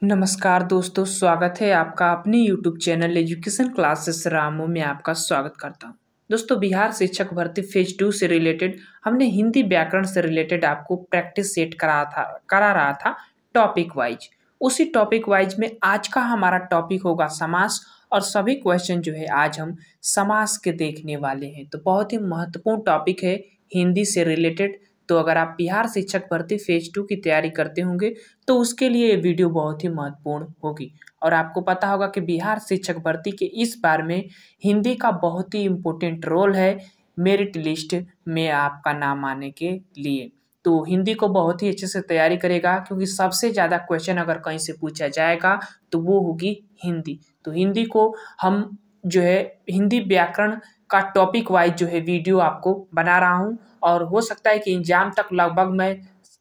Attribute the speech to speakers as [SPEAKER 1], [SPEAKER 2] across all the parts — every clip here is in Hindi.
[SPEAKER 1] नमस्कार दोस्तों, स्वागत है आपका अपने YouTube channel education classes Ramu में आपका स्वागत करता हूं। दोस्तों, बिहार शिक्षक भर्ती फेज 2 से रिलेटेड हमने हिंदी व्याकरण से रिलेटेड आपको प्रैक्टिस सेट करा रहा था टॉपिक वाइज। उसी टॉपिक वाइज में आज का हमारा टॉपिक होगा समास, और सभी क्वेश्चन जो है आज हम समास के देखने वाले हैं। तो बहुत ही महत्वपूर्ण टॉपिक है हिंदी से रिलेटेड। तो अगर आप बिहार शिक्षक भर्ती फेज 2 की तैयारी करते होंगे तो उसके लिए ये वीडियो बहुत ही महत्वपूर्ण होगी। और आपको पता होगा कि बिहार शिक्षक भर्ती के इस बार में हिंदी का बहुत ही इम्पोर्टेंट रोल है मेरिट लिस्ट में आपका नाम आने के लिए। तो हिंदी को बहुत ही अच्छे से तैयारी करेगा, क्योंकि सबसे ज़्यादा क्वेश्चन अगर कहीं से पूछा जाएगा तो वो होगी हिंदी। तो हिंदी को हम जो है हिंदी व्याकरण का टॉपिक वाइज जो है वीडियो आपको बना रहा हूँ, और हो सकता है कि एग्जाम तक लगभग मैं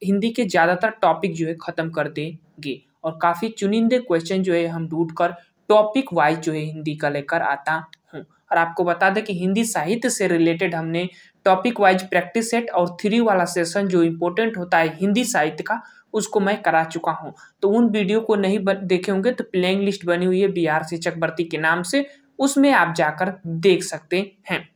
[SPEAKER 1] हिंदी के ज़्यादातर टॉपिक जो है ख़त्म कर देंगे, और काफ़ी चुनिंदे क्वेश्चन जो है हम ढूंढ कर टॉपिक वाइज जो है हिंदी का लेकर आता हूँ। और आपको बता दें कि हिंदी साहित्य से रिलेटेड हमने टॉपिक वाइज प्रैक्टिस सेट और 3 वाला सेशन जो इम्पोर्टेंट होता है हिंदी साहित्य का, उसको मैं करा चुका हूँ। तो उन वीडियो को नहीं देखे होंगे तो प्लेइंग लिस्ट बनी हुई है बिहार शिक्षक भर्ती के नाम से, उसमें आप जाकर देख सकते हैं।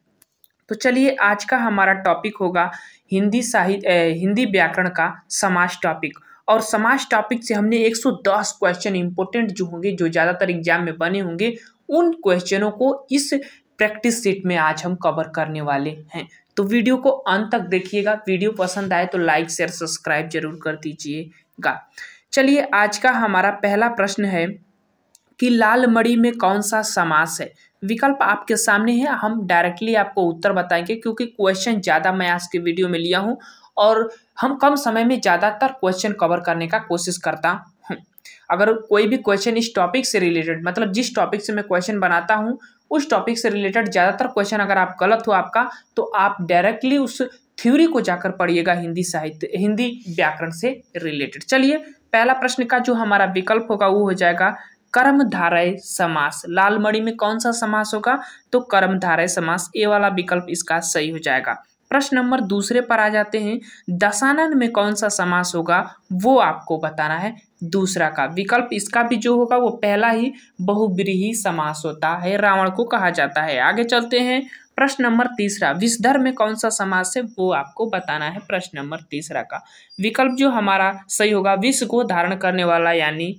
[SPEAKER 1] तो चलिए, आज का हमारा टॉपिक होगा हिंदी व्याकरण का समास टॉपिक। और समास टॉपिक से हमने 110 क्वेश्चन इंपॉर्टेंट जो होंगे, जो ज़्यादातर एग्जाम में बने होंगे, उन क्वेश्चनों को इस प्रैक्टिस सेट में आज हम कवर करने वाले हैं। तो वीडियो को अंत तक देखिएगा। वीडियो पसंद आए तो लाइक शेयर सब्सक्राइब जरूर कर दीजिएगा। चलिए, आज का हमारा पहला प्रश्न है कि लाल मणि में कौन सा समास है। विकल्प आपके सामने है, हम डायरेक्टली आपको उत्तर बताएंगे, क्योंकि क्वेश्चन ज़्यादा मैं आज के वीडियो में लिया हूं और हम कम समय में ज़्यादातर क्वेश्चन कवर करने का कोशिश करता हूं। अगर कोई भी क्वेश्चन इस टॉपिक से रिलेटेड, मतलब जिस टॉपिक से मैं क्वेश्चन बनाता हूं उस टॉपिक से रिलेटेड ज़्यादातर क्वेश्चन अगर आप गलत हो आपका, तो आप डायरेक्टली उस थ्योरी को जाकर पढ़िएगा हिंदी व्याकरण से रिलेटेड। चलिए, पहला प्रश्न का जो हमारा विकल्प होगा वो हो जाएगा कर्मधारय समास। लाल मणि में कौन सा समास होगा? तो कर्मधारय समास, ए वाला विकल्प इसका सही हो जाएगा। प्रश्न नंबर दूसरे पर आ जाते हैं। दशानन में कौन सा समास होगा वो आपको बताना है। दूसरा का विकल्प इसका भी जो होगा वो पहला ही बहुब्रीहि समास होता है, रावण को कहा जाता है। आगे चलते हैं। प्रश्न नंबर तीसरा, विषधर में कौन सा समास है वो आपको बताना है। प्रश्न नंबर तीसरा का विकल्प जो हमारा सही होगा, विष को धारण करने वाला, यानी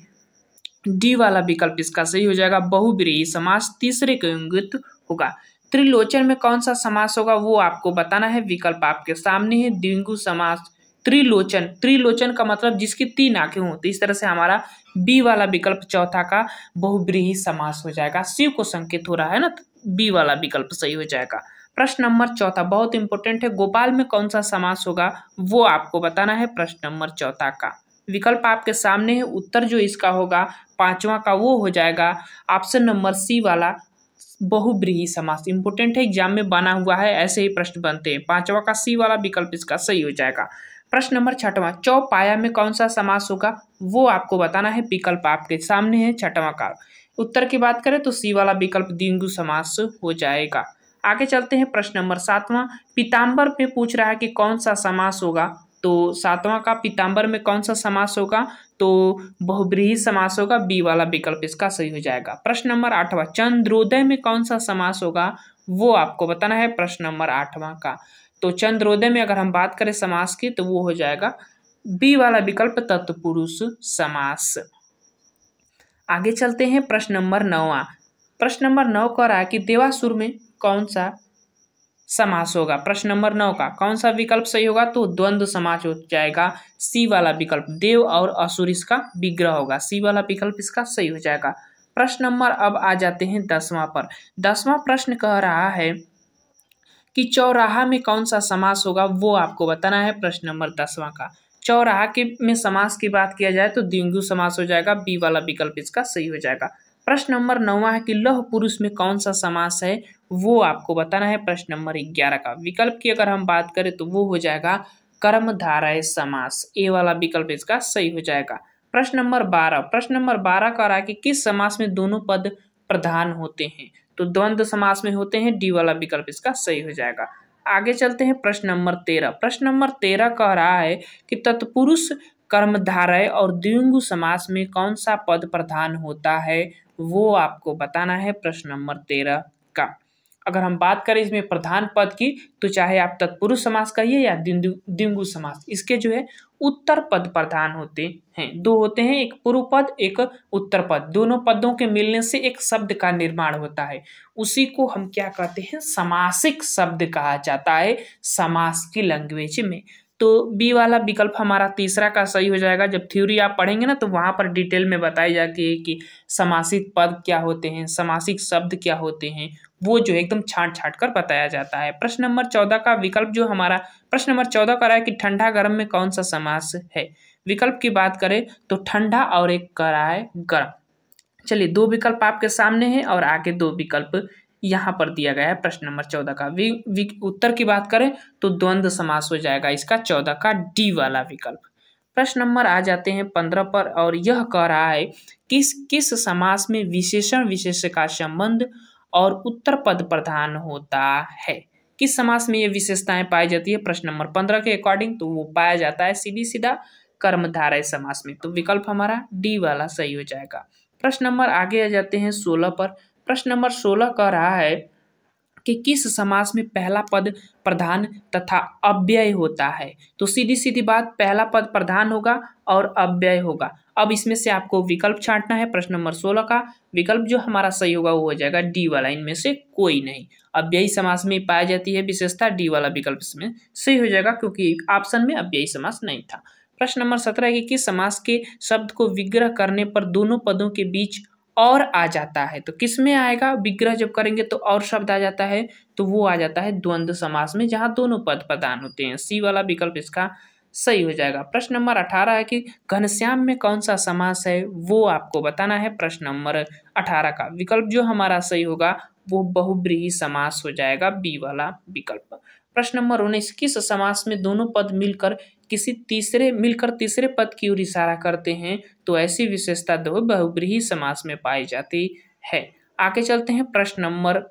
[SPEAKER 1] डी वाला विकल्प इसका सही हो जाएगा। बहुब्रीहि समास तीसरे को इंगित होगा। त्रिलोचन में कौन सा समास होगा वो आपको बताना है। विकल्प आपके सामने है। द्विगु समास, त्रिलोचन, त्रिलोचन का मतलब जिसकी 3 आंखें हो, तो इस तरह से हमारा बी वाला विकल्प चौथा का बहुब्रीहि समास हो जाएगा। शिव को संकेत हो रहा है ना, तो बी वाला विकल्प सही हो जाएगा। प्रश्न नंबर चौथा बहुत इंपॉर्टेंट है। गोपाल में कौन सा समास होगा वो आपको बताना है। प्रश्न नंबर चौथा का विकल्प आपके सामने है। उत्तर जो इसका होगा पांचवा का वो हो जाएगा ऑप्शन नंबर सी वाला बहुब्रीहि समास। इंपोर्टेंट है, एग्जाम में बना हुआ है, ऐसे ही प्रश्न बनते हैं। पांचवा का सी वाला विकल्प इसका सही हो जाएगा। प्रश्न नंबर छठवां, चौपाया में कौन सा समास होगा वो आपको बताना है। विकल्प आपके सामने है। छठवां का उत्तर की बात करें तो सी वाला विकल्प द्विगु समास हो जाएगा। आगे चलते हैं। प्रश्न नंबर सातवां, पीताम्बर में पूछ रहा है कि कौन सा समास होगा, तो सातवां का पीताम्बर में कौन सा समास होगा, तो बहुब्रीहि समास होगा। बी वाला विकल्प इसका सही हो जाएगा। प्रश्न नंबर आठवां, चंद्रोदय में कौन सा समास होगा वो आपको बताना है। प्रश्न नंबर आठवां का तो चंद्रोदय में अगर हम बात करें समास की तो वो हो जाएगा बी वाला विकल्प तत्पुरुष समास। आगे चलते हैं। प्रश्न नंबर 9वां, प्रश्न नंबर 9 कह रहा है कि देवासुर में कौन सा समास होगा। प्रश्न नंबर 9 का कौन सा विकल्प सही होगा, तो द्वंद्व समास हो जाएगा। सी वाला विकल्प, देव और असुर इसका विग्रह होगा। सी वाला विकल्प इसका सही हो जाएगा। प्रश्न नंबर अब आ जाते हैं 10वां पर। 10वां प्रश्न कह रहा है कि चौराहा में कौन सा समास होगा वो आपको बताना है। प्रश्न नंबर 10वां का चौराहा के में समास की बात किया जाए तो द्विगु समास हो जाएगा। बी वाला विकल्प इसका सही हो जाएगा। प्रश्न नंबर 9वां है कि लौह पुरुष में कौन सा समास है वो आपको बताना है। प्रश्न नंबर 11 का विकल्प की अगर हम बात करें तो वो हो जाएगा कर्मधारय समास। ए वाला विकल्प इसका सही हो जाएगा। प्रश्न नंबर 12, प्रश्न नंबर 12 कह रहा है कि किस समास में दोनों पद प्रधान होते हैं, तो द्वंद्व समास में होते हैं। डी वाला विकल्प इसका सही हो जाएगा। आगे चलते हैं। प्रश्न नंबर 13, प्रश्न नंबर 13 कह रहा है कि तत्पुरुष कर्मधारय और द्विगु समास में कौन सा पद प्रधान होता है, वो आपको बताना है प्रश्न नंबर 13 का। अगर हम बात करें इसमें प्रधान पद की, तो चाहे आप तत्पुरुष समास कहिए या द्विगु समास, इसके जो है उत्तर पद प्रधान होते हैं। दो होते हैं, एक पूर्व पद एक उत्तर पद। दोनों पदों के मिलने से एक शब्द का निर्माण होता है, उसी को हम क्या कहते हैं, समासिक शब्द कहा जाता है समास की लैंग्वेज में। तो बी वाला विकल्प हमारा तीसरा का सही हो जाएगा। जब थ्योरी आप पढ़ेंगे ना, तो वहां पर डिटेल में बताई जाती है कि समासिक पद क्या होते हैं, समासिक शब्द क्या होते हैं, वो जो एकदम छांट छांट कर बताया जाता है। प्रश्न नंबर 14 का विकल्प जो हमारा प्रश्न नंबर 14 का रहा है कि ठंडा गर्म में कौन सा समास है। विकल्प की बात करें तो ठंडा और एक का रहा है गर्म। चलिए, दो विकल्प आपके सामने हैं और आगे दो विकल्प यहाँ पर दिया गया है प्रश्न नंबर 14 का। उत्तर की बात करें तो द्वंद्व समास हो जाएगा इसका 14 का डी वाला विकल्प। प्रश्न नंबर आ जाते हैं 15 पर, और यह कह रहा है किस समास में विशेषण विशेष्य का संबंध और उत्तर पद प्रधान होता है। किस समास में ये विशेषताएं पाई जाती है प्रश्न नंबर 15 के अकॉर्डिंग, तो वो पाया जाता है सीधी सीधा कर्मधारय समास में। तो विकल्प हमारा डी वाला सही हो जाएगा। प्रश्न नंबर आगे आ जाते हैं 16 पर। प्रश्न नंबर 16 कह रहा है कि किस समास में पहला पद प्रधान तथा अव्यय होता है। तो सीधी सीधी बात, पहला पद प्रधान होगा और अव्यय होगा। अब इसमें से आपको विकल्प छांटना है। प्रश्न नंबर 16 का विकल्प जो हमारा सही होगा वो हो जाएगा डी वाला, इनमें से कोई नहीं। अव्ययी समास में पाई जाती है विशेषता, डी वाला विकल्प इसमें सही हो जाएगा क्योंकि ऑप्शन में अव्ययी समास नहीं था। प्रश्न नंबर 17 है कि किस समास के शब्द को विग्रह करने पर दोनों पदों के बीच और आ जाता है। तो किस में आएगा, विग्रह जब करेंगे तो और शब्द आ जाता है, तो वो आ जाता है द्वंद्व समास में, जहां दोनों पद प्रधान होते हैं। सी वाला विकल्प इसका सही हो जाएगा। प्रश्न नंबर 18 है कि घनश्याम में कौन सा समास है, वो आपको बताना है प्रश्न नंबर 18 का। विकल्प जो हमारा सही होगा वो बहुब्रीहि समास हो जाएगा, बी वाला विकल्प। प्रश्न नंबर 19, किस समास में दोनों पद मिलकर तीसरे पद की ओर इशारा करते हैं। तो ऐसी विशेषता दो बहुब्रीहि समास में पाई जाती है। आगे चलते हैं प्रश्न नंबर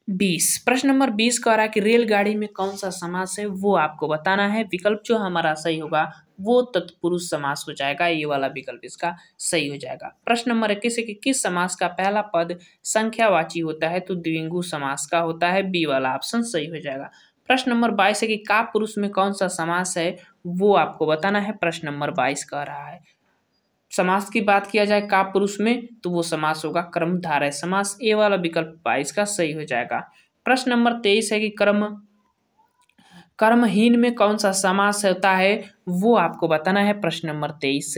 [SPEAKER 1] 20। प्रश्न नंबर 20 कह रहा है कि रेलगाड़ी में कौन सा समास है, वो आपको बताना है। विकल्प जो हमारा सही होगा वो तत्पुरुष समास हो जाएगा, ये वाला विकल्प इसका सही हो जाएगा। प्रश्न नंबर 21 है कि किस समास का पहला पद संख्यावाची होता है। तो द्विगु समास का होता है, बी वाला ऑप्शन सही हो जाएगा। प्रश्न नंबर 22 है कि कापुरुष में कौन सा समास है, वो आपको बताना है। प्रश्न नंबर 22 कह रहा है समास की बात किया जाए कापुरुष में तो वो समास होगा कर्मधारय समास, ए वाला विकल्प 22 का सही हो जाएगा। प्रश्न नंबर 23 है कि कर्महीन में कौन सा समास होता है, वो आपको बताना है प्रश्न नंबर 23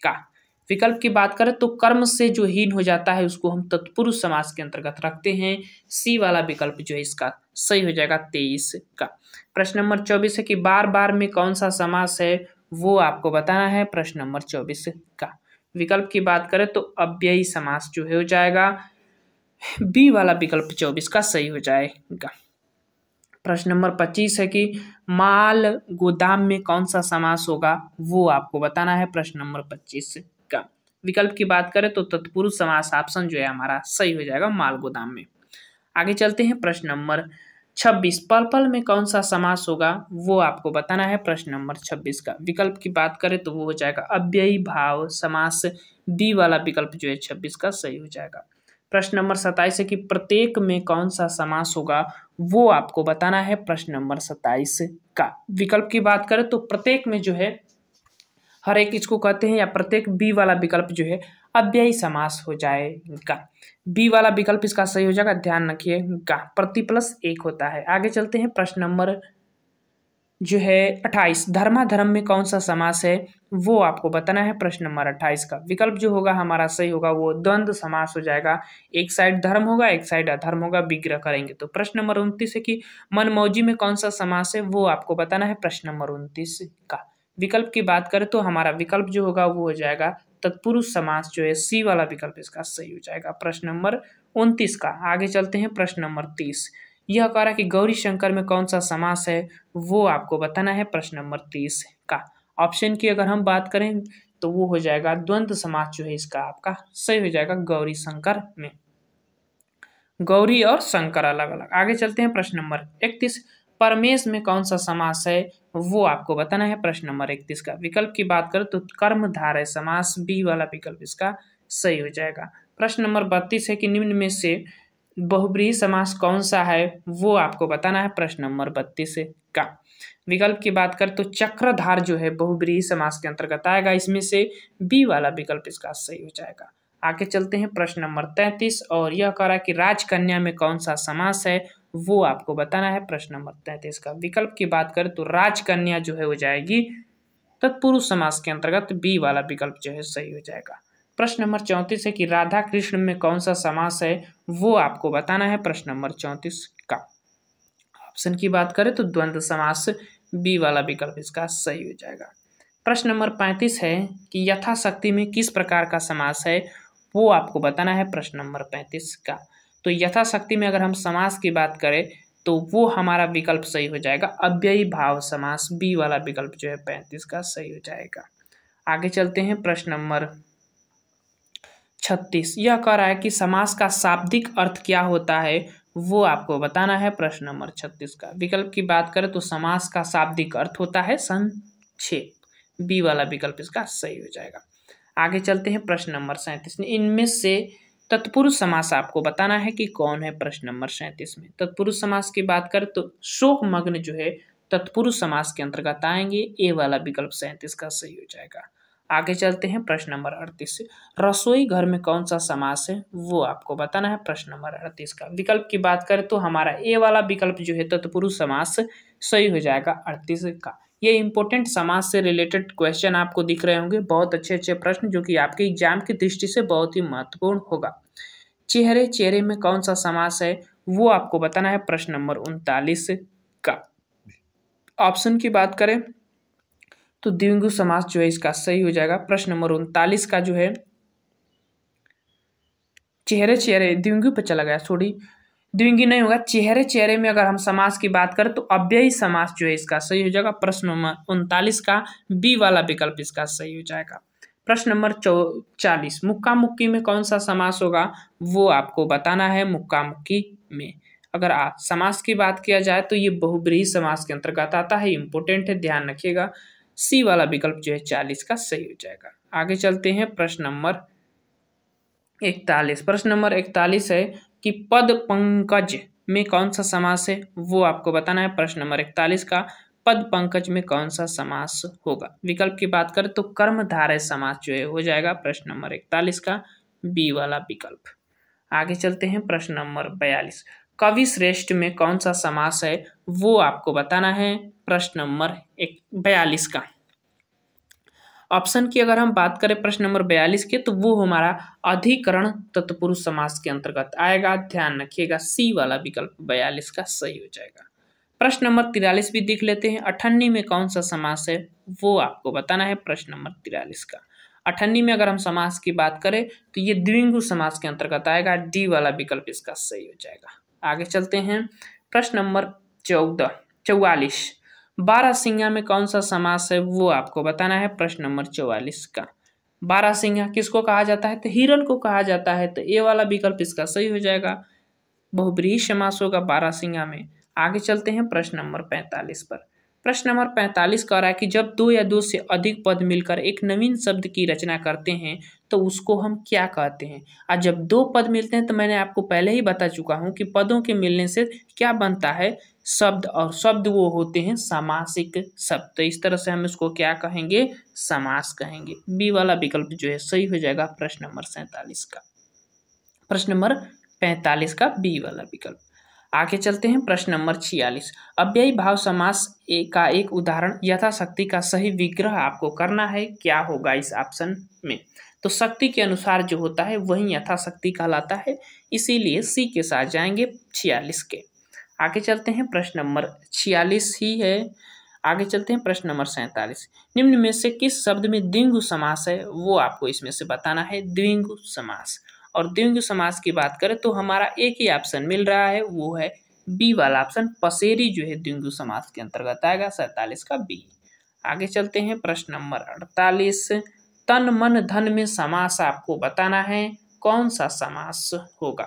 [SPEAKER 1] का। विकल्प की बात करें तो कर्म से जो हीन हो जाता है उसको हम तत्पुरुष समास के अंतर्गत रखते हैं, सी वाला विकल्प जो है इसका सही हो जाएगा 23 का। प्रश्न नंबर 24 है कि बार बार में कौन सा समास है, वो आपको बताना है प्रश्न नंबर 24 का। विकल्प की बात करें तो अव्ययी समास जो है हो जाएगा, बी वाला विकल्प 24 का सही हो जाएगा। प्रश्न नंबर 25 है कि माल गोदाम में कौन सा समास होगा, वो आपको बताना है प्रश्न नंबर 25 का। विकल्प की बात करें तो तत्पुरुष समास ऑप्शन जो है हमारा सही हो जाएगा माल गोदाम में। आगे चलते हैं प्रश्न नंबर 26, पल पल में कौन सा समास होगा, वो आपको बताना है प्रश्न नंबर 26 का। विकल्प की बात करें तो वो हो जाएगा अव्ययी भाव समास, बी वाला विकल्प जो है 26 का सही हो जाएगा। प्रश्न नंबर 27 है कि प्रत्येक में कौन सा समास होगा, वो आपको बताना है प्रश्न नंबर 27 का। विकल्प की बात करें तो प्रत्येक में जो है हर एक इसको कहते हैं, या प्रत्येक, बी वाला विकल्प जो है अव्ययी समास हो जाएगा, बी वाला विकल्प इसका सही हो जाएगा। ध्यान रखिएगा, प्रति प्लस एक होता है। आगे चलते हैं प्रश्न नंबर जो है 28, धर्माधर्म में कौन सा समास है, वो आपको बताना है प्रश्न नंबर 28 का। विकल्प जो होगा हमारा सही होगा वो द्वंद्व समास हो जाएगा, एक साइड धर्म होगा एक साइड अधर्म होगा, विग्रह करेंगे तो। प्रश्न नंबर 29 है कि मनमौजी में कौन सा समास है, वो आपको बताना है प्रश्न नंबर 29 का। विकल्प की बात करें तो हमारा विकल्प जो होगा वो हो जाएगा तत्पुरुष समास जो है, सी वाला विकल्प इसका सही हो जाएगा प्रश्न नंबर 29 का। आगे चलते हैं प्रश्न नंबर 30, यह कह रहा है कि गौरी शंकर में कौन सा समास है, वो आपको बताना है प्रश्न नंबर 30 का। ऑप्शन की अगर हम बात करें तो वो हो जाएगा द्वंद्व समास जो है इसका आपका सही हो जाएगा गौरी शंकर में, गौरी और शंकर अलग अलग। आगे चलते हैं प्रश्न नंबर 31, परमेश में कौन सा समास है, वो आपको बताना है प्रश्न नंबर 31 का। विकल्प की बात करें तो कर्मधारय समास, बी वाला विकल्प इसका सही हो जाएगा। प्रश्न नंबर 32 है कि निम्न में से बहुब्रीहि समास कौन सा है, वो आपको बताना है प्रश्न नंबर 32 का। विकल्प की बात करें तो चक्रधार जो है बहुब्रीहि समास के अंतर्गत आएगा, इसमें से बी वाला विकल्प इसका सही हो जाएगा। आगे चलते हैं प्रश्न नंबर 33 और यह कह रहा है कि राजकन्या में कौन सा समास है, वो आपको बताना है प्रश्न नंबर 33 का। विकल्प की बात करें तो राजकन्या जो है हो जाएगी तत्पुरुष समास के अंतर्गत, बी वाला विकल्प जो है सही हो जाएगा। प्रश्न नंबर 34 है कि राधा कृष्ण में कौन सा समास है, वो आपको बताना है प्रश्न नंबर 34 का। ऑप्शन की बात करें तो द्वंद्व समास, बी वाला विकल्प इसका सही हो जाएगा। प्रश्न नंबर 35 है कि यथाशक्ति में किस प्रकार का समास है, वो आपको बताना है प्रश्न नंबर 35 का। तो यथाशक्ति में अगर हम समास की बात करें तो वो हमारा विकल्प सही हो जाएगा अव्ययी भाव समास, बी वाला विकल्प जो है 35 का सही हो जाएगा। आगे चलते हैं प्रश्न नंबर 36। यह कह रहा है कि समास का शाब्दिक अर्थ क्या होता है, वो आपको बताना है प्रश्न नंबर 36 का। विकल्प की बात करें तो समास का शाब्दिक अर्थ होता है संक्षेप, बी वाला विकल्प इसका सही हो जाएगा। आगे चलते हैं प्रश्न नंबर 37। इनमें से तत्पुरुष समास आपको बताना है कि कौन है, प्रश्न नंबर 37 में। तत्पुरुष समास की बात करें तो शोकमग्न जो है तत्पुरुष समास के अंतर्गत आएंगे, ए वाला विकल्प 37 का सही हो जाएगा। आगे चलते हैं प्रश्न नंबर 38 से। रसोई घर में कौन सा समास है, वो आपको बताना है प्रश्न नंबर 38 का। विकल्प की बात करें तो हमारा ए वाला विकल्प जो है तत्पुरुष समास सही हो जाएगा 38 का। ये इंपॉर्टेंट समास से रिलेटेड क्वेश्चन आपको दिख रहे होंगे, बहुत अच्छे अच्छे प्रश्न जो कि आपके एग्जाम की दृष्टि से बहुत ही महत्वपूर्ण होगा। चेहरे चेहरे में कौन सा समास है, वो आपको बताना है प्रश्न नंबर 39 का। ऑप्शन की बात करें तो द्विगु समास जो है इसका सही हो जाएगा। प्रश्न नंबर 39 का जो है चेहरे चेहरे, द्विगु पे चला गया, सॉरी द्विगु नहीं होगा, चेहरे चेहरे में अगर हम समास की बात करें तो अव्ययी समास जो है इसका सही हो जाएगा। प्रश्न नंबर 39 का बी वाला विकल्प इसका सही हो जाएगा। प्रश्न नंबर 40। मुक्का मुक्की में कौन सा समास होगा, वो आपको बताना है। मुक्का मुक्की में अगर समास की बात किया जाए तो ये बहुब्रीहि समास के अंतर्गत आता है, इंपोर्टेंट है, ध्यान रखिएगा। सी वाला विकल्प जो है 40 का सही हो जाएगा। आगे चलते हैं प्रश्न नंबर 41। प्रश्न नंबर 41 है कि पद पंकज में कौन सा समास है, वो आपको बताना है। प्रश्न नंबर 41 का पद पंकज में कौन सा समास होगा। विकल्प की बात करें तो कर्मधारय समास जो है हो जाएगा प्रश्न नंबर 41 का बी वाला विकल्प। आगे चलते हैं प्रश्न नंबर 42। कवि श्रेष्ठ में कौन सा समास है, वो आपको बताना है प्रश्न नंबर 42 का। ऑप्शन की अगर हम बात करें प्रश्न नंबर 42 के तो वो हमारा अधिकरण तत्पुरुष समास के अंतर्गत आएगा, ध्यान रखिएगा। सी वाला विकल्प 42 का सही हो जाएगा। प्रश्न नंबर 43 भी देख लेते हैं। अठन्नी में कौन सा समास है, वो आपको बताना है प्रश्न नंबर 43 का। अठन्नी में अगर हम समास की बात करें तो ये द्विगु समास के अंतर्गत आएगा, डी वाला विकल्प इसका सही हो जाएगा। आगे चलते हैं प्रश्न नंबर 44। बारहसिंगा में कौन सा समास है, वो आपको बताना है प्रश्न नंबर 44 का। बारहसिंगा किसको कहा जाता है, तो हिरण को कहा जाता है, तो ए वाला विकल्प इसका सही हो जाएगा। बहुब्रीहि समास होगा बारहसिंगा में। आगे चलते हैं प्रश्न नंबर 45 पर। प्रश्न नंबर 45 कह रहा है कि जब दो या दो से अधिक पद मिलकर एक नवीन शब्द की रचना करते हैं तो उसको हम क्या कहते हैं। और जब दो पद मिलते हैं तो मैंने आपको पहले ही बता चुका हूं कि पदों के मिलने से क्या बनता है, शब्द, और शब्द वो होते हैं सामासिक शब्द। तो इस तरह से हम इसको क्या कहेंगे, समास कहेंगे। बी वाला विकल्प जो है सही हो जाएगा प्रश्न नंबर 47 का। प्रश्न नंबर 45 का बी वाला विकल्प। आगे चलते हैं प्रश्न नंबर 46। अव्ययी भाव समास का एक उदाहरण यथाशक्ति का सही विग्रह आपको करना है, क्या होगा इस ऑप्शन में। तो शक्ति के अनुसार जो होता है वही यथाशक्ति कहलाता है, इसीलिए सी के साथ जाएंगे 46 के। आगे चलते हैं प्रश्न नंबर 46 ही है। आगे चलते हैं प्रश्न नंबर 47। निम्न में से किस शब्द में द्विगु समास है, वो आपको इसमें से बताना है। द्विगु समास, और द्विगु समास की बात करें तो हमारा एक ही ऑप्शन मिल रहा है, वो है बी वाला ऑप्शन। पसेरी जो है द्विगु समास के अंतर्गत आएगा, 47 का बी। आगे चलते हैं प्रश्न नंबर 48। तन मन धन में समास आपको बताना है, कौन सा समास होगा।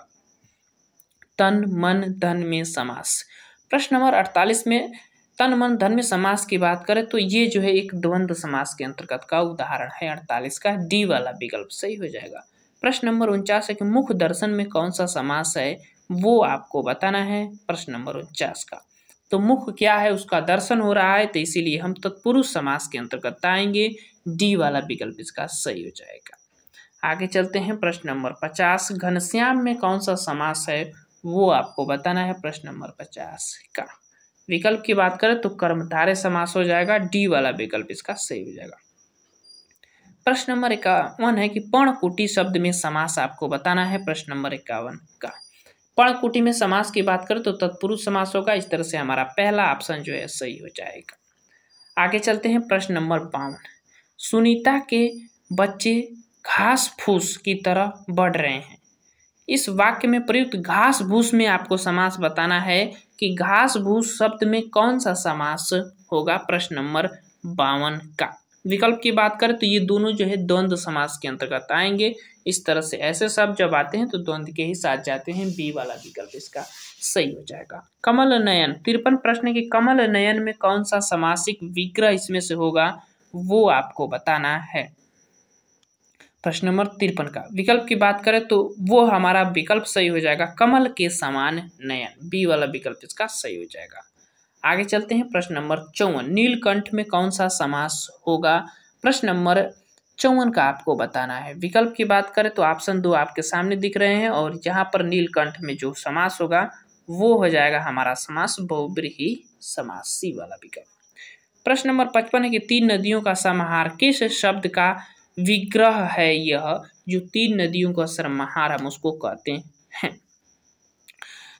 [SPEAKER 1] तन मन धन में समास। प्रश्न नंबर 48 में तन मन धन में समास की बात करें तो ये जो है एक द्वंद्व समास के अंतर्गत का उदाहरण है। 48 का डी वाला विकल्प सही हो जाएगा। प्रश्न नंबर 49 है कि मुख दर्शन में कौन सा समास है, वो आपको बताना है। प्रश्न नंबर 49 का तो मुख क्या है, उसका दर्शन हो रहा है, तो इसीलिए हम तत्पुरुष समास के अंतर्गत आएंगे। डी वाला विकल्प इसका सही हो जाएगा। आगे चलते हैं। प्रश्न नंबर 50 घनश्याम में कौन सा समास है, वो आपको बताना है। प्रश्न नंबर 50 का विकल्प की बात करें तो कर्मधारय समास हो जाएगा। डी वाला विकल्प इसका सही हो जाएगा। प्रश्न नंबर 51 है कि पर्णकुटी शब्द में समास आपको बताना है। प्रश्न नंबर 51 का पर्णकुटी में समास की बात करें तो तत्पुरुष समास होगा। इस तरह से हमारा पहला ऑप्शन जो है सही हो जाएगा। आगे चलते हैं। प्रश्न नंबर 52 सुनीता के बच्चे घास फूस की तरह बढ़ रहे हैं। इस वाक्य में प्रयुक्त घास भूस में आपको समास बताना है कि घास भूस शब्द में कौन सा समास होगा। प्रश्न नंबर 52 का विकल्प की बात करें तो ये दोनों जो है द्वंद्व समास के अंतर्गत आएंगे। इस तरह से ऐसे शब्द जब आते हैं तो द्वंद्व के ही साथ जाते हैं। बी वाला विकल्प इसका सही हो जाएगा। कमल नयन 53 प्रश्न की कमल नयन में कौन सा समासिक विग्रह इसमें से होगा, वो आपको बताना है। प्रश्न नंबर 53 का विकल्प की बात करें तो वो हमारा विकल्प सही हो जाएगा कमल के समान नयन। बी वाला विकल्प इसका सही हो जाएगा। आगे चलते हैं। प्रश्न नंबर 54 नीलकंठ में कौन सा समास होगा। प्रश्न नंबर 54 का आपको बताना है। विकल्प की बात करें तो ऑप्शन 2 आपके सामने दिख रहे हैं और यहाँ पर नीलकंठ में जो समास होगा वो हो जाएगा हमारा समास बहुव्रीहि समास। सी वाला विकल्प। प्रश्न नंबर 55 है कि तीन नदियों का समाहार किस शब्द का विग्रह है। यह जो तीन नदियों का समाहार हम उसको कहते हैं।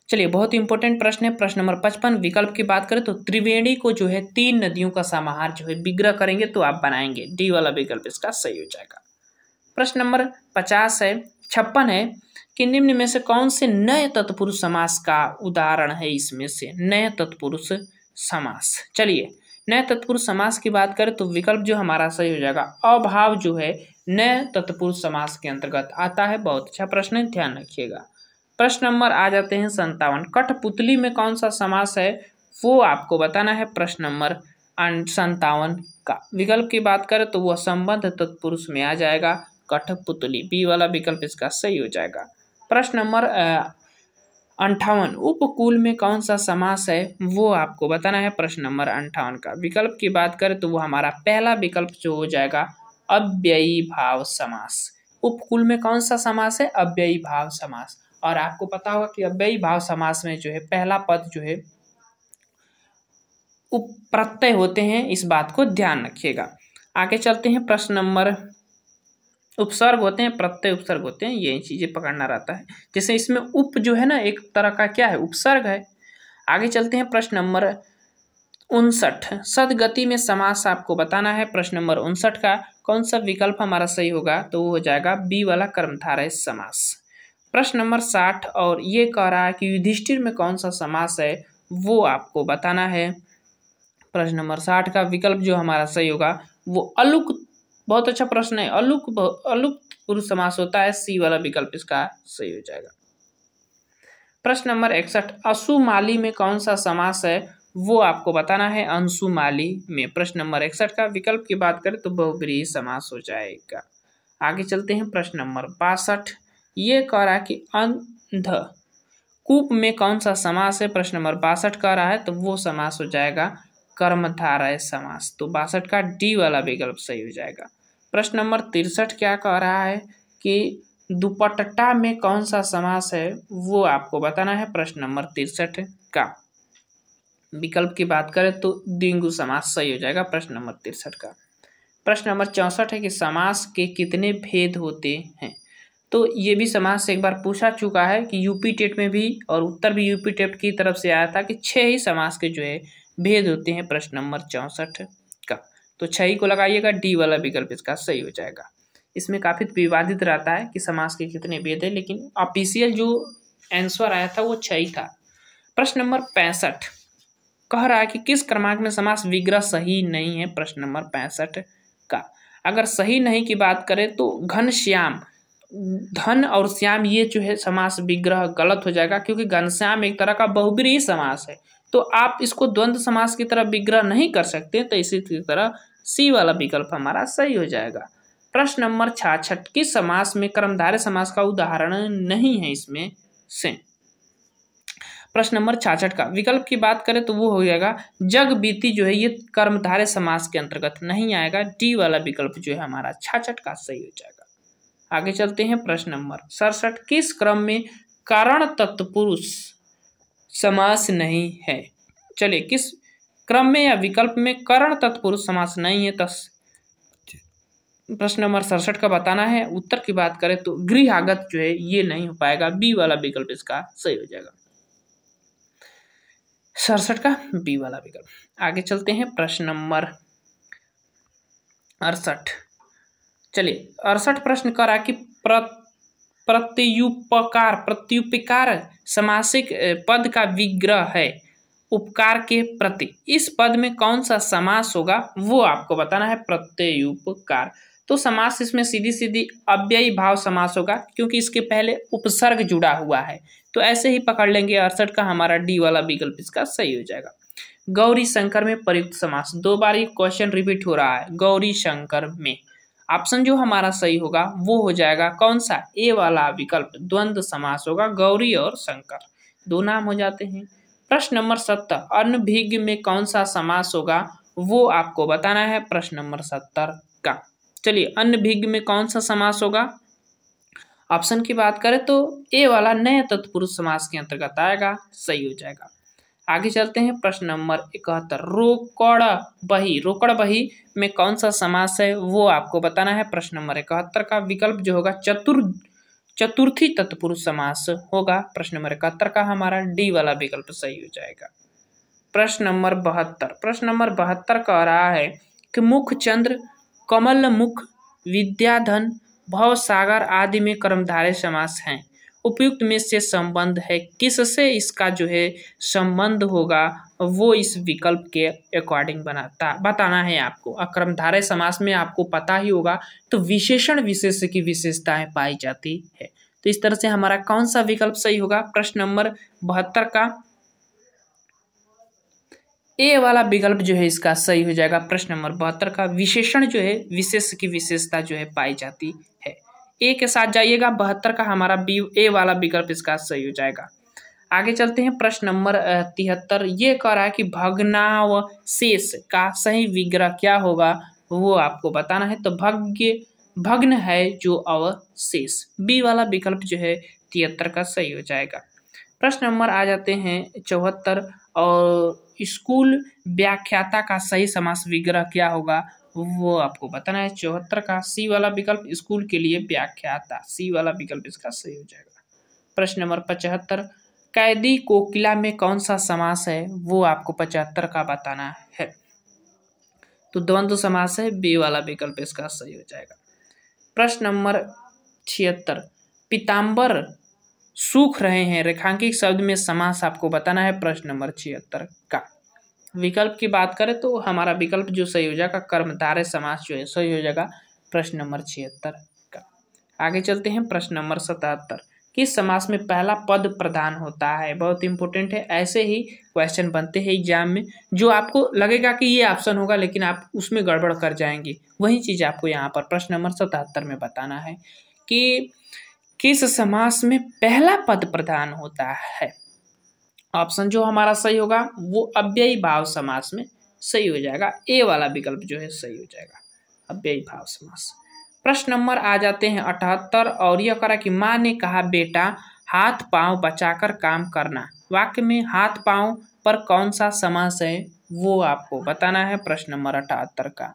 [SPEAKER 1] चलिए बहुत इंपॉर्टेंट प्रश्न है। प्रश्न नंबर 55 विकल्प की बात करें तो त्रिवेणी को जो है तीन नदियों का समाहार जो है विग्रह करेंगे तो आप बनाएंगे। डी वाला विकल्प इसका सही हो जाएगा। प्रश्न नंबर 56 है कि निम्न में से कौन से नए तत्पुरुष समास का उदाहरण है। इसमें से नए तत्पुरुष समास, चलिए नए तत्पुरुष समास की बात करें तो विकल्प जो हमारा सही हो जाएगा। अभाव जो है नए तत्पुरुष समास के अंतर्गत आता है। बहुत अच्छा प्रश्न है, ध्यान रखिएगा। प्रश्न नंबर आ जाते हैं 57 कठपुतली में कौन सा समास है, वो आपको बताना है। प्रश्न नंबर 57 का विकल्प की बात करें तो वह संबंध तत्पुरुष में आ जाएगा कठपुतली। बी वाला विकल्प इसका सही हो जाएगा। प्रश्न नंबर 58 उपकूल में कौन सा समास है, वो आपको बताना है। प्रश्न नंबर 58 का विकल्प की बात करें तो वो हमारा पहला विकल्प जो हो जाएगा अव्ययी भाव समास। उपकूल में कौन सा समास है, अव्ययी भाव समास। और आपको पता होगा कि अव्ययी भाव समास में जो है पहला पद जो है उपप्रत्यय होते हैं, इस बात को ध्यान रखिएगा। आगे चलते हैं। प्रश्न नंबर उपसर्ग होते हैं, प्रत्यय उपसर्ग होते हैं, ये चीजें पकड़ना रहता है। जैसे इसमें उप जो है ना एक तरह का क्या है, उपसर्ग है। आगे चलते हैं। प्रश्न नंबर 59 सदगति में समास आपको बताना है। प्रश्न नंबर 59 का कौन सा विकल्प हमारा सही होगा, तो वो हो जाएगा बी वाला कर्मधारय समास। प्रश्न नंबर 60 और ये कह रहा है कि युधिष्ठिर में कौन सा समास है, वो आपको बताना है। प्रश्न नंबर 60 का विकल्प जो हमारा सही होगा वो अलुक, बहुत अच्छा प्रश्न है, अलुक पुरुष समास होता है। सी वाला विकल्प इसका सही हो जाएगा। प्रश्न नंबर 61 असुमाली में कौन सा समास है, वो आपको बताना है। अंशुमाली में। प्रश्न नंबर 61 का विकल्प की बात करें तो बहुव्रीहि समास हो जाएगा। आगे चलते हैं। प्रश्न नंबर 62 ये कह रहा है कि अंध कूप में कौन सा समास है। प्रश्न नंबर 62 कह रहा है तो वो समास हो जाएगा कर्मधारय समास। तो 62 का डी वाला विकल्प सही हो जाएगा। प्रश्न नंबर 63 क्या कह रहा है कि दुपट्टा में कौन सा समास है, वो आपको बताना है। प्रश्न नंबर 63 का विकल्प की बात करें तो द्विगु समास सही हो जाएगा। प्रश्न नंबर 63 का। प्रश्न नंबर 64 है कि समास के कितने भेद होते हैं। तो ये भी समास से एक बार पूछा चुका है कि यूपी टेट में भी, और उत्तर भी यूपी टेट की तरफ से आया था कि 6 ही समास के जो है भेद होते हैं। प्रश्न नंबर 64 का तो 6 ही को लगाइएगा। डी वाला विकल्प इसका सही हो जाएगा। इसमें काफी विवादित रहता है कि समास के कितने भेद है, लेकिन ऑफिशियल जो आंसर आया था वो 6 ही था। प्रश्न नंबर 65 कह रहा है कि किस क्रमांक में समास विग्रह सही नहीं है। प्रश्न नंबर 65 का अगर सही नहीं की बात करें तो घनश्याम, धन और श्याम ये जो है समास विग्रह गलत हो जाएगा, क्योंकि घनश्याम एक तरह का बहुव्रीहि समास है। तो आप इसको द्वंद्व समास की तरह विग्रह नहीं कर सकते, तो इसी तरह सी वाला विकल्प हमारा सही हो जाएगा। प्रश्न नंबर 66, किस समास में कर्मधारय समास का उदाहरण नहीं है इसमें से? प्रश्न नंबर 66 का विकल्प की बात करें तो वो हो जाएगा जग बीती, जो है ये कर्मधारय समास के अंतर्गत नहीं आएगा। डी वाला विकल्प जो है हमारा 66 का सही हो जाएगा। आगे चलते हैं प्रश्न नंबर 67, किस क्रम में कारण तत्पुरुष समास नहीं है? चलिए, किस क्रम में या विकल्प में करण तत्पुरुष समास नहीं है? प्रश्न नंबर 67 का बताना है। उत्तर की बात करें तो गृहागत जो है ये नहीं हो पाएगा। बी वाला विकल्प इसका सही हो जाएगा। 67 का बी वाला विकल्प। आगे चलते हैं प्रश्न नंबर 68। चलिए, 68 प्रश्न करा कि प्रत्युपकार समासिक पद का विग्रह है उपकार के प्रति। इस पद में कौन सा समास होगा वो आपको बताना है। प्रत्युपकार तो समास इसमें सीधी सीधी अव्ययी भाव समास होगा, क्योंकि इसके पहले उपसर्ग जुड़ा हुआ है। तो ऐसे ही पकड़ लेंगे। 68 का हमारा डी वाला विकल्प इसका सही हो जाएगा। गौरी शंकर में प्रयुक्त समास, दो बार ये क्वेश्चन रिपीट हो रहा है। गौरी शंकर में ऑप्शन जो हमारा सही होगा वो हो जाएगा कौन सा? ए वाला विकल्प द्वंद्व समास होगा। गौरी और शंकर दो नाम हो जाते हैं। प्रश्न नंबर 70, अनभिज्ञ में कौन सा समास होगा वो आपको बताना है। प्रश्न नंबर 70 का चलिए, अनभिज्ञ में कौन सा समास होगा? ऑप्शन की बात करें तो ए वाला नए तत्पुरुष समास के अंतर्गत आएगा, सही हो जाएगा। आगे चलते हैं प्रश्न नंबर 71, रोकड़ बही में कौन सा समास है वो आपको बताना है। प्रश्न नंबर 71 का विकल्प जो होगा चतुर्थी तत्पुरुष समास होगा। प्रश्न नंबर 71 का हमारा डी वाला विकल्प सही हो जाएगा। प्रश्न नंबर 72 कह रहा है कि मुखचंद्र, कमल मुख, विद्याधन, भवसागर आदि में कर्मधारय समास हैं। उपयुक्त में से संबंध है किससे इसका जो है संबंध होगा वो इस विकल्प के अकॉर्डिंग बताना है आपको। कर्मधारय समास में आपको पता ही होगा तो विशेषण विशेष की विशेषताएं पाई जाती है। तो इस तरह से हमारा कौन सा विकल्प सही होगा? प्रश्न नंबर 72 का ए वाला विकल्प जो है इसका सही हो जाएगा। प्रश्न नंबर 72 का विशेषण जो है विशेष की विशेषता जो है पाई जाती है। ए के साथ जाइएगा। 72 का हमारा बी ए वाला विकल्प इसका सही हो जाएगा। आगे चलते हैं प्रश्न नंबर 73। ये कह रहा है कि भग्नावशेष का सही विग्रह क्या होगा वो आपको बताना है। तो भग्न है जो अवशेष, बी वाला विकल्प जो है 73 का सही हो जाएगा। प्रश्न नंबर आ जाते हैं 74, और स्कूल व्याख्याता का सही समास विग्रह क्या होगा वो आपको बताना है। 74 का सी वाला विकल्प स्कूल के लिए व्याख्याता, सी वाला विकल्प इसका सही हो जाएगा। प्रश्न नंबर 75, कैदी कोकिला में कौन सा समास है वो आपको 75 का बताना है। तो द्वंद्व समास है, बी वाला विकल्प इसका सही हो जाएगा। प्रश्न नंबर 76, पीताम्बर सूख रहे हैं रेखांकित शब्द में समास आपको बताना है। प्रश्न नंबर 76 का विकल्प की बात करें तो हमारा विकल्प जो सही हो जाएगा कर्मधारय समास जो है सही हो जाएगा। प्रश्न नंबर 76 का। आगे चलते हैं प्रश्न नंबर 77, किस समास में पहला पद प्रधान होता है? बहुत इंपॉर्टेंट है। ऐसे ही क्वेश्चन बनते हैं एग्जाम में जो आपको लगेगा कि ये ऑप्शन होगा लेकिन आप उसमें गड़बड़ कर जाएंगे। वही चीज़ आपको यहाँ पर प्रश्न नंबर 77 में बताना है कि किस समास में पहला पद प्रधान होता है। ऑप्शन जो हमारा सही होगा वो अव्ययी भाव समास में सही हो जाएगा। ए वाला विकल्प जो है सही हो जाएगा, अव्ययी भाव समास। प्रश्न नंबर आ जाते हैं 78, और यह करा कि माँ ने कहा बेटा हाथ पांव बचाकर काम करना। वाक्य में हाथ पांव पर कौन सा समास है वो आपको बताना है। प्रश्न नंबर 78 का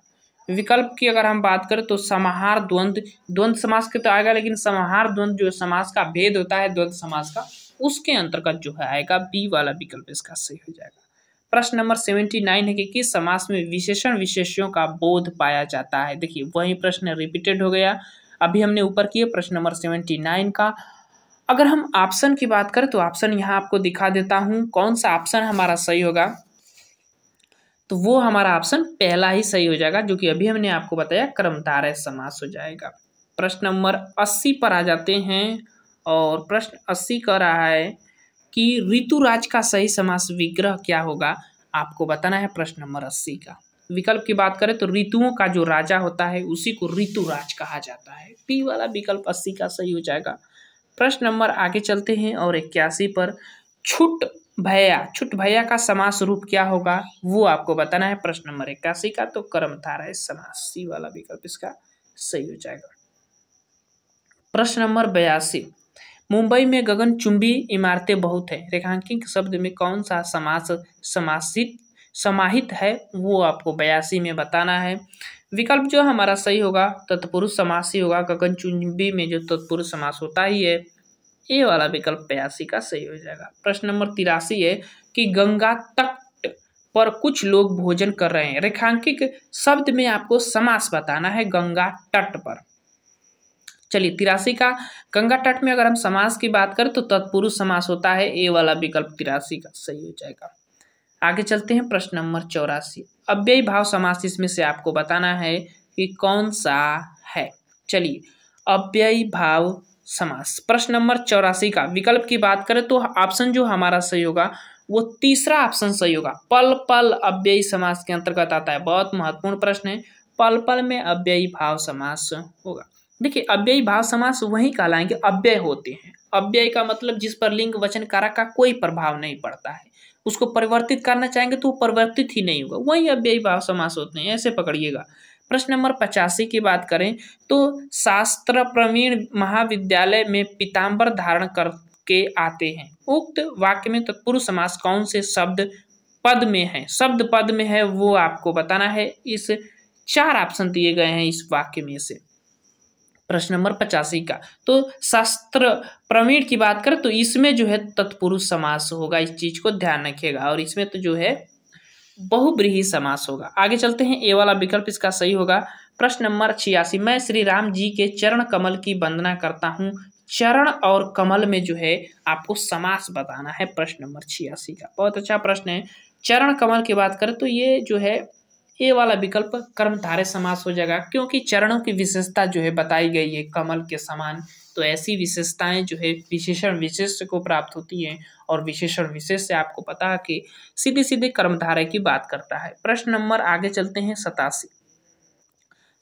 [SPEAKER 1] विकल्प की अगर हम बात करें तो समाहार द्वंद्व समास के तो आएगा, लेकिन समाहार द्वंद्व जो समास का भेद होता है द्वंद्व समास का, उसके अंतर्गत जो है आएगा बी वाला विकल्प इसका सही हो जाएगा। प्रश्न नंबर 79 है कि किस समास में विशेषण विशेष्यों का बोध पाया जाता है। देखिए वही प्रश्न रिपीटेड हो गया, अभी हमने ऊपर किए प्रश्न नंबर 79 का। अगर हम ऑप्शन की बात करें तो ऑप्शन यहाँ आपको दिखा देता हूँ कौन सा ऑप्शन हमारा सही होगा। तो वो हमारा ऑप्शन पहला ही सही हो जाएगा जो कि अभी हमने आपको बताया कर्मधारय समास हो जाएगा। प्रश्न नंबर 80 पर आ जाते हैं, और प्रश्न 80 कह रहा है कि ऋतुराज का सही समास विग्रह क्या होगा, आपको बताना है प्रश्न नंबर 80 का। विकल्प की बात करें तो ऋतुओं का जो राजा होता है उसी को ऋतुराज कहा जाता है। पी वाला विकल्प 80 का सही हो जाएगा। प्रश्न नंबर आगे चलते हैं और 81 पर छुट भैया का समास रूप क्या होगा, वो आपको बताना है प्रश्न नंबर 81 का। तो कर्मधारय समास, सी वाला विकल्प इसका सही हो जाएगा। प्रश्न नंबर 82, मुंबई में गगनचुंबी इमारतें बहुत है, रेखांकित शब्द में कौन सा समास समाहित है, वो आपको 82 में बताना है। विकल्प जो हमारा सही होगा तत्पुरुष समास ही होगा। गगनचुंबी में जो तत्पुरुष समास होता ही है, ये वाला विकल्प 82 का सही हो जाएगा। प्रश्न नंबर 83 है कि गंगा तट पर कुछ लोग भोजन कर रहे हैं, रेखांकित शब्द में आपको समास बताना है गंगा तट पर। चलिए 83 का गंगा तट में अगर हम समास की बात करें तो तत्पुरुष समास होता है, ए वाला विकल्प 83 का सही हो जाएगा। आगे चलते हैं प्रश्न नंबर 84, अव्ययी भाव समास इसमें से आपको बताना है कि कौन सा है। चलिए अव्ययी भाव समास प्रश्न नंबर 84 का विकल्प की बात करें तो ऑप्शन जो हमारा सही होगा वो तीसरा ऑप्शन सही होगा। पल पल अव्ययी समास के अंतर्गत आता है। बहुत महत्वपूर्ण प्रश्न है, पल पल में अव्ययी भाव समास होगा। देखिए अव्ययी भाव समास वही कहलाएंगे अव्यय होते हैं। अव्यय का मतलब जिस पर लिंग वचन कारक का कोई प्रभाव नहीं पड़ता है, उसको परिवर्तित करना चाहेंगे तो वो परिवर्तित ही नहीं होगा, वही अव्ययी भाव समास होते हैं, ऐसे पकड़िएगा। प्रश्न नंबर 85 की बात करें तो शास्त्र प्रवीण महाविद्यालय में पीताम्बर धारण करके आते हैं, उक्त वाक्य में तत्पुरुष समास कौन से शब्द पद में है, शब्द पद में है, वो आपको बताना है। इस 4 ऑप्शन दिए गए हैं इस वाक्य में से। प्रश्न नंबर 85 का तो शास्त्र प्रवीण की बात करें तो इसमें जो है तत्पुरुष समास होगा, इस चीज को ध्यान रखिएगा, और इसमें तो जो है बहुब्रीहि समास होगा। आगे चलते हैं, ए वाला विकल्प इसका सही होगा। प्रश्न नंबर 86, मैं श्री राम जी के चरण कमल की वंदना करता हूँ, चरण और कमल में जो है आपको समास बताना है प्रश्न नंबर 86 का। बहुत अच्छा प्रश्न है। चरण कमल की बात करें तो ये जो है ए वाला विकल्प कर्मधारय समास हो जाएगा, क्योंकि चरणों की विशेषता जो है बताई गई है कमल के समान, तो ऐसी विशेषताएं जो है विशेषण विशेष को प्राप्त होती हैं, और विशेषण विशेष से आपको पता है कि सीधे सीधे कर्मधारय की बात करता है। प्रश्न नंबर आगे चलते हैं 87,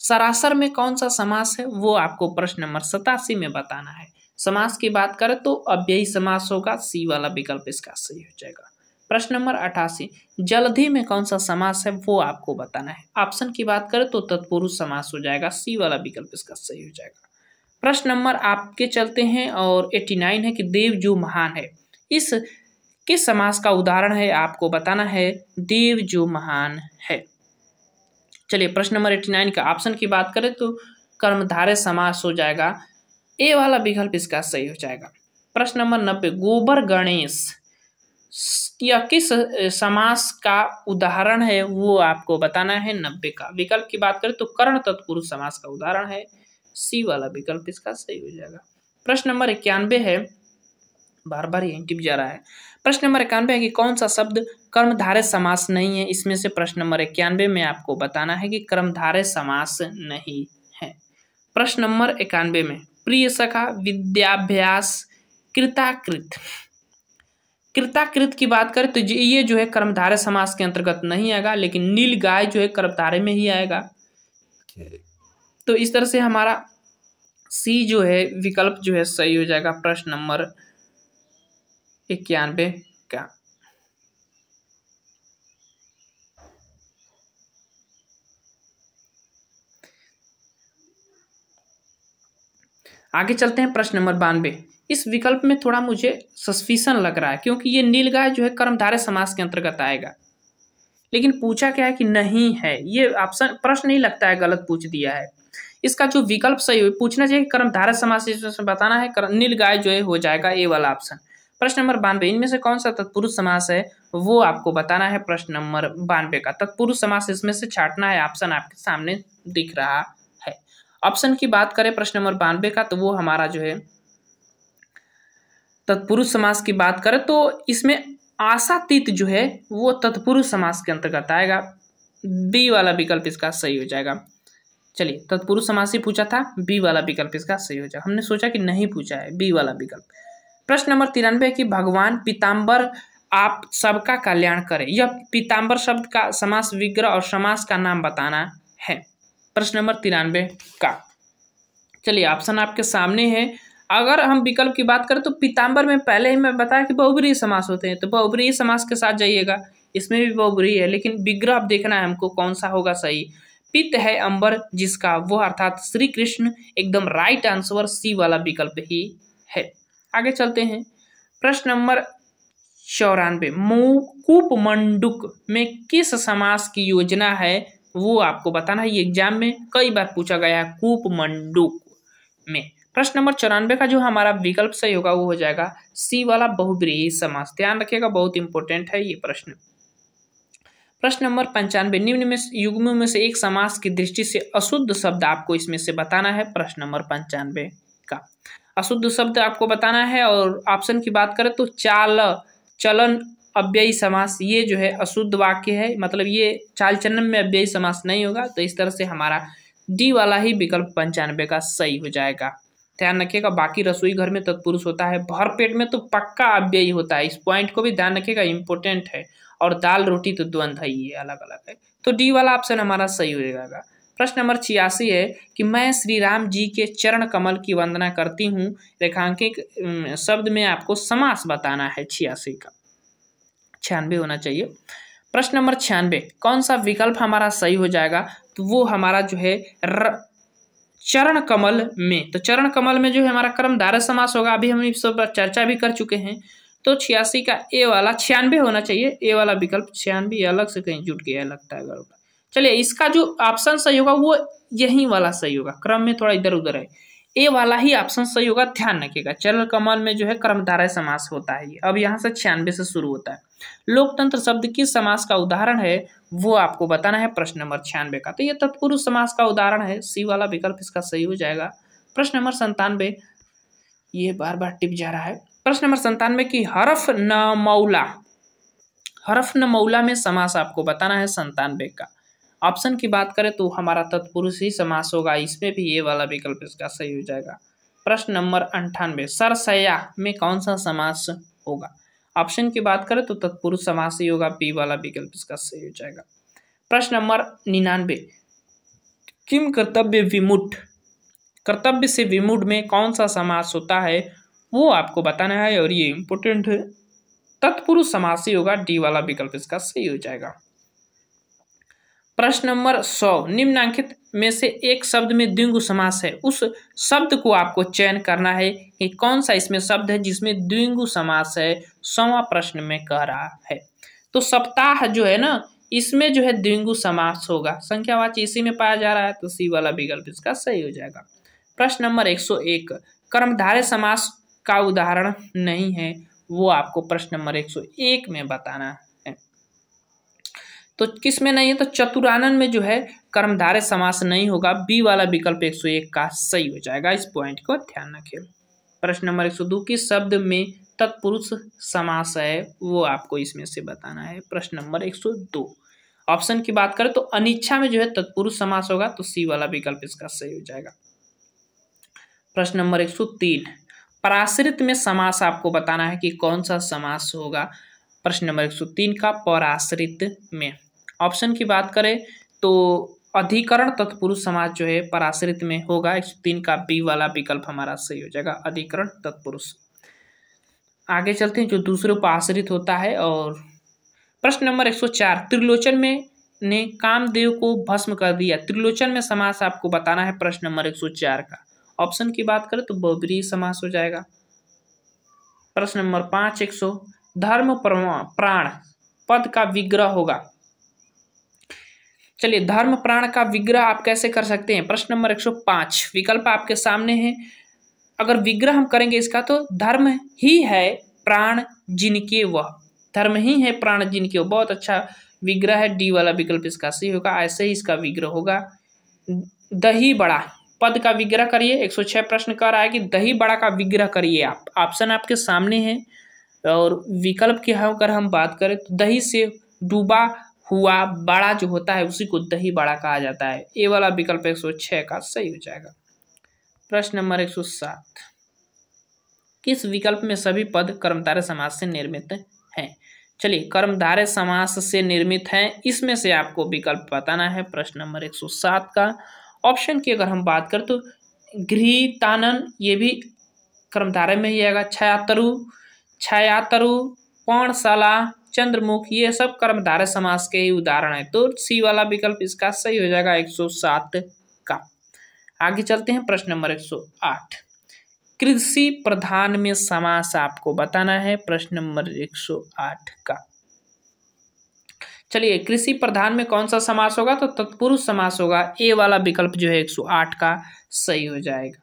[SPEAKER 1] सरासर में कौन सा समास है, वो आपको प्रश्न नंबर 87 में बताना है। समास की बात करें तो अव्ययी समास होगा, सी वाला विकल्प इसका सही हो जाएगा। प्रश्न नंबर 88, जल्दी में कौन सा समास है, वो आपको बताना है। ऑप्शन की बात करें तो तत्पुरुष समास हो जाएगा, सी वाला विकल्प इसका सही हो जाएगा। प्रश्न नंबर आपके चलते हैं और 89 है कि देव जो महान है, इस किस समास का उदाहरण है, आपको बताना है देव जो महान है। चलिए प्रश्न नंबर 89 का ऑप्शन की बात करें तो कर्मधारय समास हो जाएगा, ए वाला विकल्प इसका सही हो जाएगा। प्रश्न नंबर 90, गोबर गणेश या किस समास का उदाहरण है, वो आपको बताना है 90 का। विकल्प की बात करें तो कर्ण तत्पुरुष समास का उदाहरण है, सी वाला विकल्प इसका सही हो जाएगा। प्रश्न नंबर 91 है, बार बार ये टिप जा रहा है। प्रश्न नंबर 91 है कि कौन सा शब्द कर्मधारय समास नहीं है, इसमें से प्रश्न नंबर 91 में आपको बताना है कि कर्मधारय समास नहीं है। प्रश्न नंबर 91 में प्रिय सखा विद्याभ्यास कृताकृत की बात करें तो ये जो है कर्मधारय समास के अंतर्गत नहीं आएगा, लेकिन नील गाय जो है कर्मधारय में ही आएगा। तो इस तरह से हमारा सी जो है विकल्प जो है सही हो जाएगा प्रश्न नंबर 91 का। आगे चलते हैं प्रश्न नंबर 92, इस विकल्प में थोड़ा मुझे सस्पिशन लग रहा है, क्योंकि ये नीलगाय जो है कर्मधारय समास के अंतर्गत आएगा, लेकिन पूछा क्या है कि नहीं है, ये ऑप्शन प्रश्न नहीं लगता है, गलत पूछ दिया है। इसका जो विकल्प सही हो पूछना चाहिए कर्मधारय समास, इसमें बताना है नीलगाय जो है हो जाएगा ए वाला ऑप्शन। प्रश्न नंबर 92, इनमें से कौन सा तत्पुरुष समास है, वो आपको बताना है प्रश्न नंबर 92 का। तत्पुरुष समास इसमें से छांटना है, ऑप्शन आपके सामने दिख रहा है। ऑप्शन की बात करें प्रश्न नंबर 92 का तो वो हमारा जो है तत्पुरुष समास की बात करें तो इसमें आशातीत जो है वो तत्पुरुष समास के अंतर्गत आएगा, बी वाला विकल्प इसका सही हो जाएगा। चलिए तत्पुरुष समास ही पूछा था, बी वाला विकल्प इसका सही हो जाएगा। हमने सोचा कि नहीं पूछा है, बी वाला विकल्प। प्रश्न नंबर 93 कि भगवान पीताम्बर आप सबका कल्याण करें। यह पीताम्बर शब्द का समास विग्रह और समास का नाम बताना है। प्रश्न नंबर 93 का, चलिए ऑप्शन आपके सामने है। अगर हम विकल्प की बात करें तो पीताम्बर में पहले ही मैं बताया कि बहुब्रीहि समास होते हैं, तो बहुब्रीहि समास के साथ जाइएगा, इसमें भी बहुब्रीहि है, लेकिन विग्रह अब देखना है हमको कौन सा होगा सही। पित है अंबर जिसका, वो अर्थात श्री कृष्ण, एकदम राइट आंसर सी वाला विकल्प ही है। आगे चलते हैं। प्रश्न नंबर 94 कूपमंडूक में किस समास की योजना है, वो आपको बताना है। ये एग्जाम में कई बार पूछा गया है कूपमंडूक में। प्रश्न नंबर 94 का जो हमारा विकल्प सही होगा वो हो जाएगा सी वाला बहुब्रीहि समास। ध्यान रखिएगा, बहुत इंपॉर्टेंट है ये प्रश्न। प्रश्न नंबर 95 निम्न में युग्मों में से एक समास की दृष्टि से अशुद्ध शब्द आपको इसमें से बताना है। प्रश्न नंबर 95 का अशुद्ध शब्द आपको बताना है, और ऑप्शन की बात करें तो चाल चलन अव्ययी समास, ये जो है अशुद्ध वाक्य है, मतलब ये चाल चलन में अव्ययी समास नहीं होगा। तो इस तरह से हमारा डी वाला ही विकल्प 95 का सही हो जाएगा। ध्यान रखिएगा, बाकी रसोई घर में तत्पुरुष होता है, भरपेट में तो पक्का अव्ययी होता है, इस पॉइंट को भी ध्यान रखिएगा, इंपॉर्टेंट है। और दाल रोटी तो द्वंद्व है, ये अलग अलग है। तो डी वाला ऑप्शन हमारा सही हो जाएगा। प्रश्न नंबर 86 है कि मैं श्री राम जी के चरण कमल की वंदना करती हूँ, रेखांकित शब्द में आपको समास बताना है। 86 का 96 होना चाहिए। प्रश्न नंबर 96 कौन सा विकल्प हमारा सही हो जाएगा, तो वो हमारा जो है चरण कमल में। तो चरण कमल में जो है हमारा कर्मधारय समास होगा, अभी हम इस पर चर्चा भी कर चुके हैं। तो 86 का ए वाला 96 होना चाहिए, ए वाला विकल्प 96 अलग से कहीं जुट गया लगता है। चलिए इसका जो ऑप्शन सही होगा वो यही वाला सही होगा, क्रम में थोड़ा इधर उधर है, ए वाला ही ऑप्शन सही होगा। ध्यान रखिएगा, चरण कमल में जो है कर्मधारय समास होता है ये। अब यहाँ से 96 से शुरू होता है। लोकतंत्र शब्द किस समास का उदाहरण है, वो आपको बताना है। प्रश्न नंबर 96 का, तो ये तत्पुरुष समास का उदाहरण है, सी वाला विकल्प इसका सही हो जाएगा। प्रश्न नंबर 97, ये बार बार टिप जा रहा है। प्रश्न नंबर 97 की हरफ न मौला में समास आपको बताना है 97 का। ऑप्शन की बात करें तो हमारा तत्पुरुष ही समास होगा, इसमें भी ये वाला विकल्प इसका सही हो जाएगा। प्रश्न नंबर 98 सरसया में कौन सा समास होगा। ऑप्शन की बात करें तो तत्पुरुष समास ही होगा, बी वाला विकल्प इसका सही हो जाएगा। प्रश्न नंबर 99 किम कर्तव्य विमुढ़, कर्तव्य से विमुढ़ में कौन सा समास होता है, वो आपको बताना है, और ये इंपोर्टेंट है, तत्पुरुष समास ही होगा, डी वाला विकल्प इसका सही हो जाएगा। प्रश्न नंबर 100 निम्नलिखित में से एक शब्द में द्विगु समास है, उस शब्द को आपको चयन करना है कि कौन सा इसमें शब्द है जिसमें द्विगु समास है। 100वां प्रश्न में कह रहा है। तो सप्ताह जो है ना, इसमें जो है द्विगु समास होगा, संख्यावाची इसी में पाया जा रहा है, तो सी वाला विकल्प इसका सही हो जाएगा। प्रश्न नंबर 101 कर्मधारय समास का उदाहरण नहीं है, वो आपको प्रश्न नंबर 101 में बताना है। तो किस में नहीं है, तो चतुरानन में जो है कर्मधारय समास नहीं होगा, बी वाला विकल्प 101 का सही हो जाएगा, इस पॉइंट को ध्यान रखें। प्रश्न नंबर 102 किस शब्द में तत्पुरुष समास है, वो आपको इसमें से बताना है। प्रश्न नंबर 102 ऑप्शन की बात करें तो अनिच्छा में जो है तत्पुरुष समास होगा, तो सी वाला विकल्प इसका सही हो जाएगा। प्रश्न नंबर 103 पराश्रित में समास आपको बताना है कि कौन सा समास होगा। प्रश्न नंबर 103 का पराश्रित में। ऑप्शन की बात करें तो अधिकरण तत्पुरुष समास जो है पराश्रित में होगा, 103 का बी वाला विकल्प हमारा सही हो जाएगा, अधिकरण तत्पुरुष। आगे चलते हैं, जो दूसरे पर आश्रित होता है। और प्रश्न नंबर 104 त्रिलोचन में ने कामदेव को भस्म कर दिया, त्रिलोचन में समास आपको बताना है। प्रश्न नंबर 104 का ऑप्शन की बात करें तो बहुब्रीहि समास हो जाएगा। प्रश्न नंबर 5 100 धर्म प्राण पद का विग्रह होगा। चलिए धर्म प्राण का विग्रह आप कैसे कर सकते हैं। प्रश्न नंबर 105 विकल्प आपके सामने है। अगर विग्रह हम करेंगे इसका, तो धर्म ही है प्राण जिनके वह, धर्म ही है प्राण जिनके वह, बहुत अच्छा विग्रह है, डी वाला विकल्प इसका सही होगा। ऐसे ही इसका विग्रह होगा। दही बड़ा पद का विग्रह करिए, 106 प्रश्न कर रहा है कि दही बड़ा का विग्रह करिए आप। ऑप्शन आपके सामने है, और विकल्प की अगर हम बात करें तो दही से डूबा हुआ बड़ा जो होता है उसी को दही बड़ा कहा जाता है। ए वाला विकल्प 106 का सही हो जाएगा। प्रश्न नंबर 107 किस विकल्प में सभी पद कर्मधारय समास से निर्मित हैं? चलिए, कर्मधारय समास से निर्मित हैं, इसमें से आपको विकल्प बताना है। प्रश्न नंबर 107 का ऑप्शन की अगर हम बात करें तो गृहीतानन, ये भी कर्मधारय में ही आएगा। छायातरु, पर्णशाला, चंद्रमुख, ये सब कर्मधारय समास के ही उदाहरण है। तो सी वाला विकल्प इसका सही हो जाएगा 107 का। आगे चलते हैं प्रश्न नंबर 108। कृषि प्रधान में समास आपको बताना है। प्रश्न नंबर 108 का चलिए, कृषि प्रधान में कौन सा समास होगा? तो तत्पुरुष समास होगा। ए वाला विकल्प जो है 108 का सही हो जाएगा।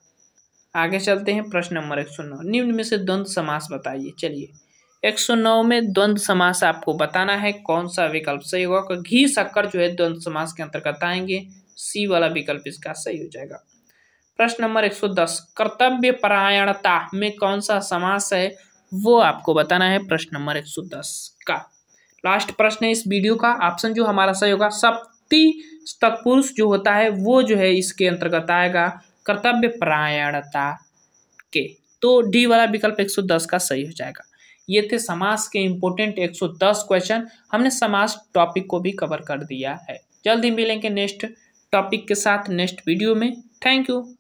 [SPEAKER 1] आगे चलते हैं प्रश्न नंबर 109। निम्न में से द्वंद्व समास बताइए। चलिए, 109 में द्वंद्व समास आपको बताना है, कौन सा विकल्प सही होगा। घी शक्कर जो है द्वंद्व समास के अंतर्गत आएंगे। सी वाला विकल्प इसका सही हो जाएगा। प्रश्न नंबर 110। कर्तव्य परायणता में कौन सा समास है, वो आपको बताना है। प्रश्न नंबर 110 का लास्ट प्रश्न है इस वीडियो का। ऑप्शन जो हमारा सही होगा, सप्ती तत्पुरुष जो होता है वो जो है इसके अंतर्गत आएगा, कर्तव्य परायणता के। तो डी वाला विकल्प 110 का सही हो जाएगा। ये थे समास के इंपोर्टेंट 110 क्वेश्चन। हमने समास टॉपिक को भी कवर कर दिया है। जल्द ही मिलेंगे नेक्स्ट टॉपिक के साथ नेक्स्ट वीडियो में। Thank you.